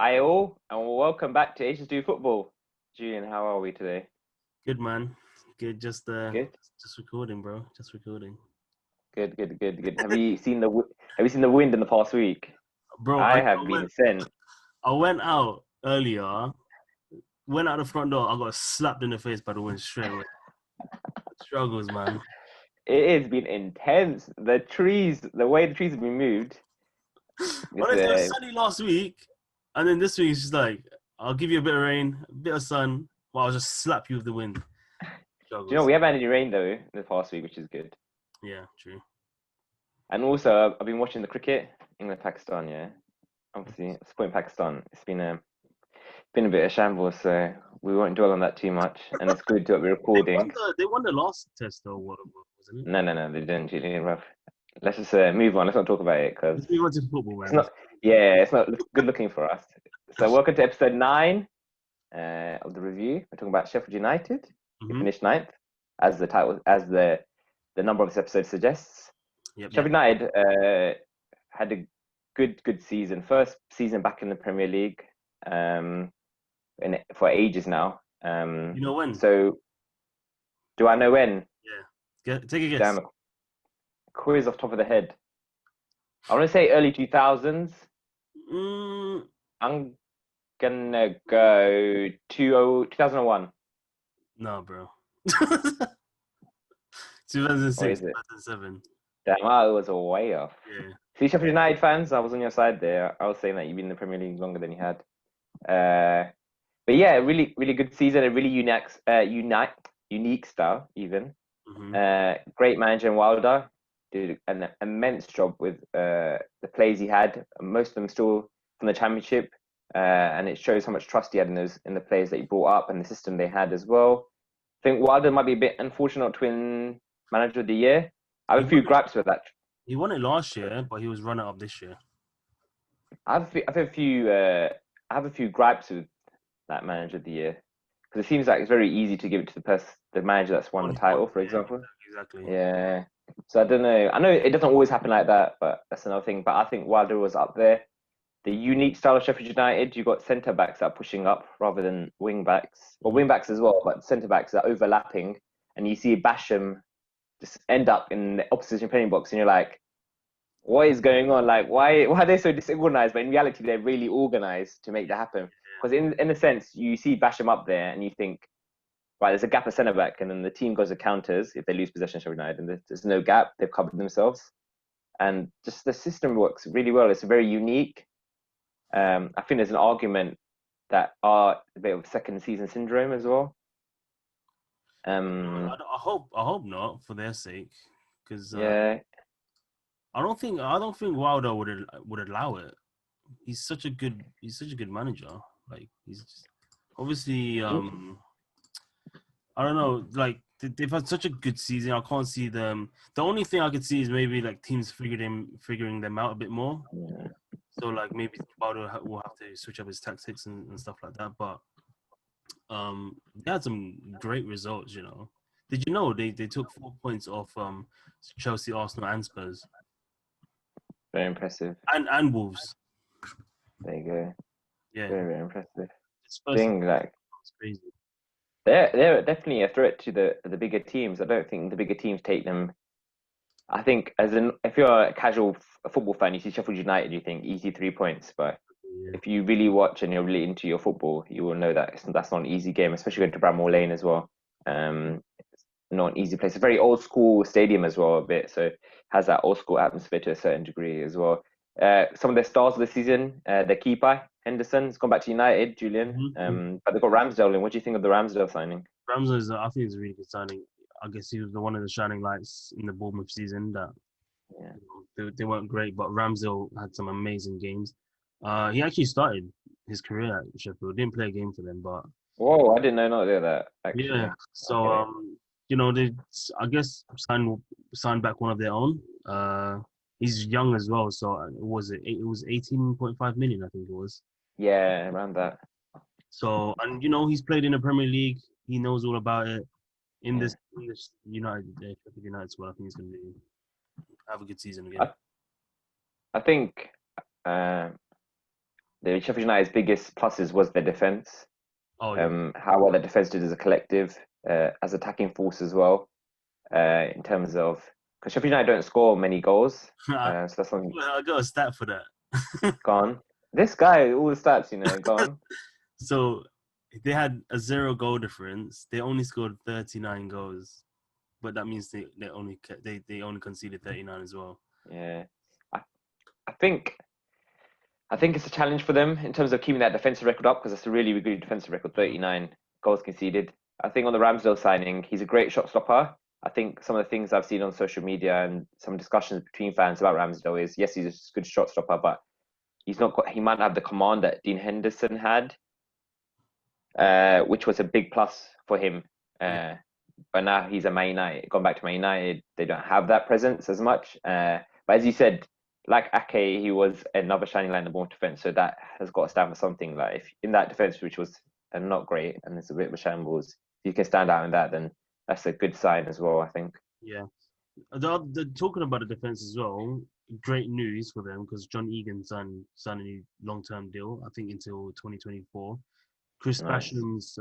Hi all, and welcome back to HS2 Football. Julian, how are we today? Good, man. Good. Just Good, recording, bro. Just recording. good. Have you seen the wind in the past week? Bro, I have been sent. I went out earlier. Went out the front door. I got slapped in the face by the wind straight away. Struggles, man. It has been intense. The way the trees have been moved. Honestly, it was sunny last week, and then this week it's just like I'll give you a bit of rain, a bit of sun, but I'll just slap you with the wind. Do you know we haven't had any rain though in the past week, which is good. Yeah, true. And also, I've been watching the cricket, England Pakistan. Yeah, obviously supporting Pakistan. It's been a bit of a shambles, so we won't dwell on that too much. And it's good that we're recording. They won the last test, though, wasn't it? No, they didn't. They didn't rough. Let's just move on. Let's not talk about it because we went to football, man. It's not. Yeah, it's not good looking for us. So welcome to episode 9 of the review. We're talking about Sheffield United. We finished 9th, as the number of this episode suggests. Yep. Sheffield United had a good season. First season back in the Premier League for ages now. You know when? So, do I know when? Yeah. Take a guess. Damn, quiz off top of the head. I want to say early 2000s. I'm gonna go 2001. No, bro. 2006, 2007. Damn, I was way off. Yeah. See, Sheffield United fans, I was on your side there. I was saying that you've been in the Premier League longer than you had. But yeah, really good season. A really unique style, even. Great manager in Wilder. Did an immense job with the plays he had. Most of them still from the Championship, and it shows how much trust he had in the players that he brought up and the system they had as well. I think Wilder might be a bit unfortunate to win Manager of the Year. I have a few gripes with that. He won it last year, but he was runner up this year. I have a few gripes with that Manager of the Year because it seems like it's very easy to give it to the manager that's won the title, for example. Exactly. Yeah. So I don't know. I know it doesn't always happen like that, but that's another thing. But I think Wilder was up there. The unique style of Sheffield United, you've got centre backs that are pushing up rather than wing backs, or wing backs as well, but centre backs are overlapping, and you see Basham just end up in the opposition penalty box, and you're like, what is going on? Like, why are they so disorganized? But in reality, they're really organized to make that happen. Because in a sense, you see Basham up there, and you think, right, there's a gap at centre back, and then the team goes to counters if they lose possession of Sheffield United, and there's no gap. They've covered themselves, and just the system works really well. It's very unique. I think there's an argument that are a bit of second season syndrome as well. I hope not for their sake, because I don't think Wilder would allow it. He's such a good manager. Like he's just, obviously I don't know. Like they've had such a good season. I can't see them. The only thing I could see is maybe like teams figuring them out a bit more. Yeah. So like maybe Wilder will have to switch up his tactics and stuff like that. But they had some great results. You know, did you know they took 4 points off Chelsea, Arsenal, and Spurs? Very impressive. And Wolves. There you go. Yeah, very impressive. Thing like it's crazy. They're definitely a threat to the bigger teams. I don't think the bigger teams take them. I think if you're a casual football fan, you see Sheffield United, you think easy 3 points. But if you really watch and you're really into your football, you will know that that's not an easy game, especially going to Bramall Lane as well. It's not an easy place. It's a very old school stadium as well, a bit. So it has that old school atmosphere to a certain degree as well. Some of their stars of the season, their keeper, Henderson, has gone back to United, Julian. But they've got Ramsdale in. What do you think of the Ramsdale signing? Ramsdale, I think it's a really good signing. I guess he was one of the shining lights in the Bournemouth season. That they weren't great, but Ramsdale had some amazing games. He actually started his career at Sheffield. Didn't play a game for them, but whoa, I didn't know that. Actually. Yeah. So you know, they I guess signed back one of their own. He's young as well, so it was 18.5 million, I think it was. Yeah, around that. So, and you know, he's played in the Premier League. He knows all about it. In this United squad, I think he's going to have a good season again. I think the Sheffield United's biggest pluses was their defence. Oh yeah. How well the defence did as a collective, as attacking force as well. In terms of, because Sheffield United don't score many goals, so that's something I got a stat for that. gone. This guy, all the stats, gone. So they had a 0 goal difference. They only scored 39 goals, but that means they only conceded 39 as well. Yeah, I think it's a challenge for them in terms of keeping that defensive record up, because it's a really, really good defensive record, 39 goals conceded. I think on the Ramsdale signing, he's a great shot stopper. I think some of the things I've seen on social media and some discussions between fans about Ramsdale is, yes, he's a good shot stopper, but he might not have the command that Dean Henderson had, which was a big plus for him. But now he's gone back to Man United. They don't have that presence as much. But as you said, like Ake, he was another shining light in the Bournemouth defense. So that has got to stand for something. Like, if in that defense, which was not great and it's a bit of a shambles, if you can stand out in that, then that's a good sign as well, I think. Yeah. Talking about the defense as well, great news for them, because John Egan signed a new long-term deal, I think until 2024. Chris Nice. Basham's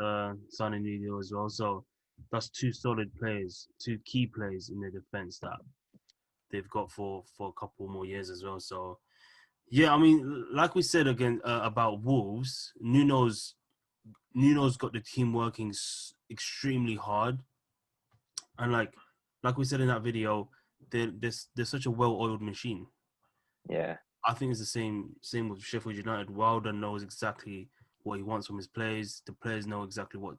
signed a new deal as well. So that's two solid players, two key players in their defense that they've got for a couple more years as well. So yeah, I mean, like we said again about Wolves, Nuno's got the team working extremely hard, and like we said in that video, they're such a well-oiled machine. Yeah. I think it's the same with Sheffield United. Wilder knows exactly what he wants from his players. The players know exactly what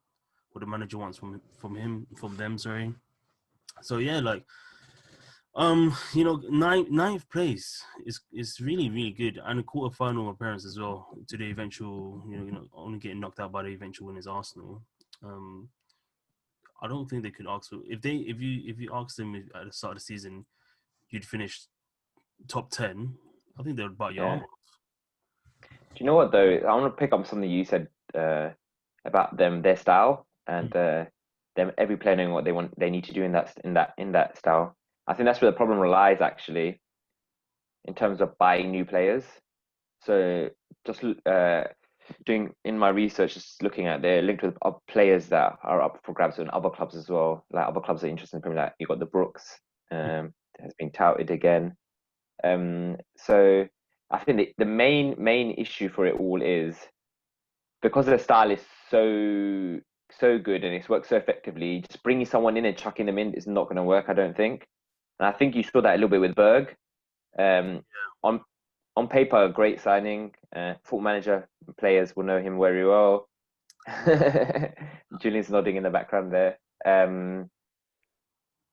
the manager wants from them. Sorry. So yeah, like, ninth place is really, really good, and a quarterfinal appearance as well to the eventual, only getting knocked out by the eventual winners Arsenal. I don't think they could ask for, if you ask them at the start of the season, you'd finish top 10. I think they would bite your arm off. Do you know what though? I want to pick up something you said about their style, and them every player knowing what they need to do in that style. I think that's where the problem relies, actually, in terms of buying new players. So just doing in my research, just looking at, they're linked with players that are up for grabs in other clubs as well. Like, other clubs that are interested in Premier League. You've got the Brooks, has been touted again. So I think the main issue for it all is, because their style is so good and it's worked so effectively, just bringing someone in and chucking them in is not going to work, I don't think. And I think you saw that a little bit with Berg. On paper, a great signing. Football Manager players will know him very well. Julian's nodding in the background there.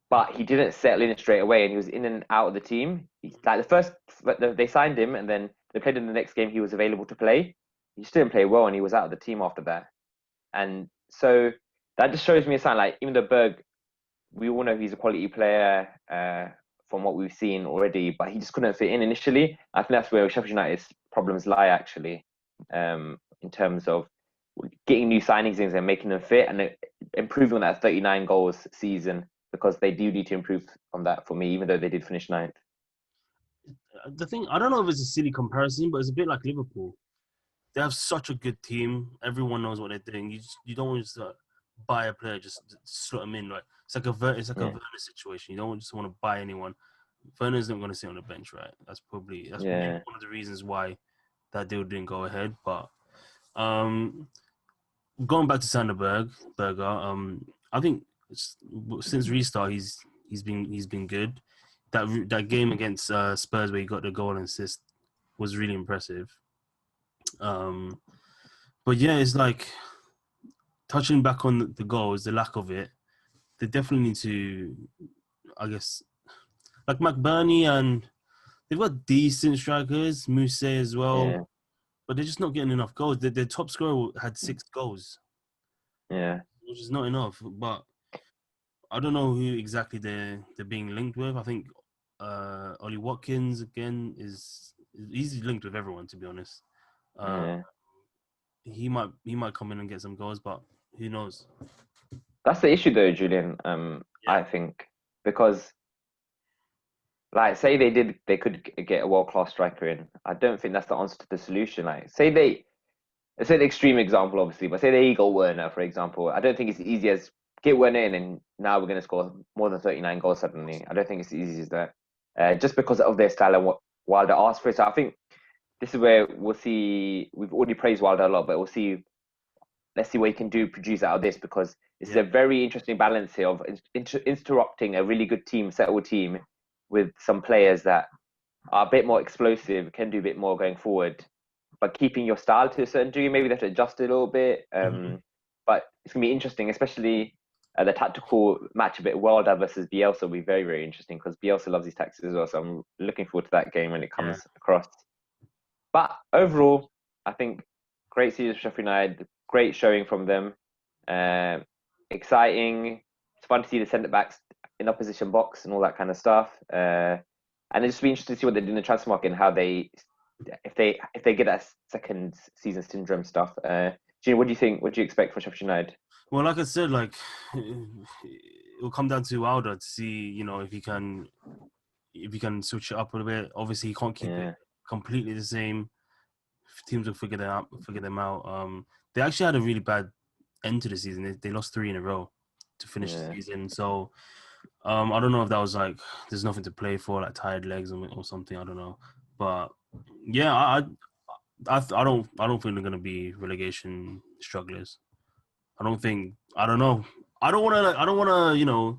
But he didn't settle in straight away, and he was in and out of the team. They signed him, and then they played in the next game. He was available to play. He just didn't play well, and he was out of the team after that. And so that just shows me a sign. Like, even though Berg, we all know he's a quality player from what we've seen already, but he just couldn't fit in initially. I think that's where Sheffield United's problems lie, actually, in terms of getting new signings in and making them fit, and improving on that 39 goals season, because they do need to improve on that for me, even though they did finish 9th. The thing, I don't know if it's a silly comparison, but it's a bit like Liverpool. They have such a good team. Everyone knows what they're doing. You don't want to just buy a player, just slot them in. Like, it's like a Werner situation. You don't just want to buy anyone. Werner's not going to sit on the bench, right? That's probably one of the reasons why that deal didn't go ahead. But going back to Sanderberger, I think since restart he's been good. That game against Spurs where he got the goal and assist was really impressive. But yeah, it's like, touching back on the goals, the lack of it, they definitely need to, I guess, like McBurney, and they've got decent strikers, Mousse as well, but they're just not getting enough goals. Their top scorer had 6 goals, which is not enough. But I don't know who exactly they're being linked with. I think Ollie Watkins again he's linked with everyone, to be honest. He might come in and get some goals, but who knows? That's the issue, though, Julian. I think, because, like say they could get a world-class striker in. I don't think that's the answer to the solution. Like let's say the extreme example, obviously, but say they got Werner, for example. I don't think it's easy as get Werner in and now we're going to score more than 39 goals suddenly. I don't think it's as easy as that. Just because of their style and what Wilder asked for it. So I think this is where we'll see. We've already praised Wilder a lot, but we'll see. Let's see what he can produce out of this, because this is a very interesting balance here of interrupting a really good team, settled team, with some players that are a bit more explosive, can do a bit more going forward, but keeping your style to a certain degree. Maybe they have to adjust it a little bit. But it's going to be interesting, especially the tactical match a bit. Wilder versus Bielsa will be very, very interesting, because Bielsa loves his tactics as well. So I'm looking forward to that game when it comes across. But overall, I think great season for Sheffield United, great showing from them. Exciting. It's fun to see the centre backs in opposition box and all that kind of stuff. And it's just be interesting to see what they do in the transfer market and how if they get that second season syndrome stuff. Gene, what do you think? What do you expect for Sheffield United? Well, like I said, like it will come down to Wilder to see, if he can switch it up a little bit. Obviously, he can't keep it completely the same. Teams will figure them out. They actually had a really bad end to the season. They lost 3 in a row to finish the season. So I don't know if that was like there's nothing to play for, like tired legs or something. I don't know, but yeah, I don't think they're gonna be relegation strugglers. I don't know. I don't want to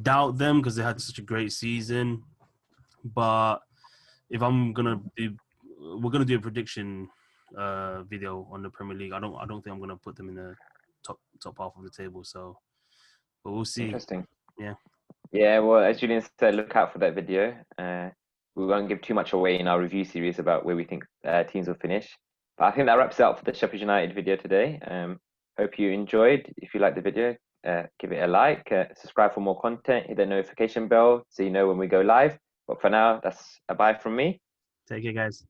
doubt them because they had such a great season. But if we're gonna do a prediction video on the Premier League, I don't think I'm gonna put them in the top half of the table. So, but we'll see. Interesting. Yeah. Yeah. Well, as Julian said, look out for that video. We won't give too much away in our review series about where we think teams will finish. But I think that wraps it up for the Sheffield United video today. Hope you enjoyed. If you liked the video, give it a like, subscribe for more content, hit the notification bell so you know when we go live. But for now, that's a bye from me. Take care, guys.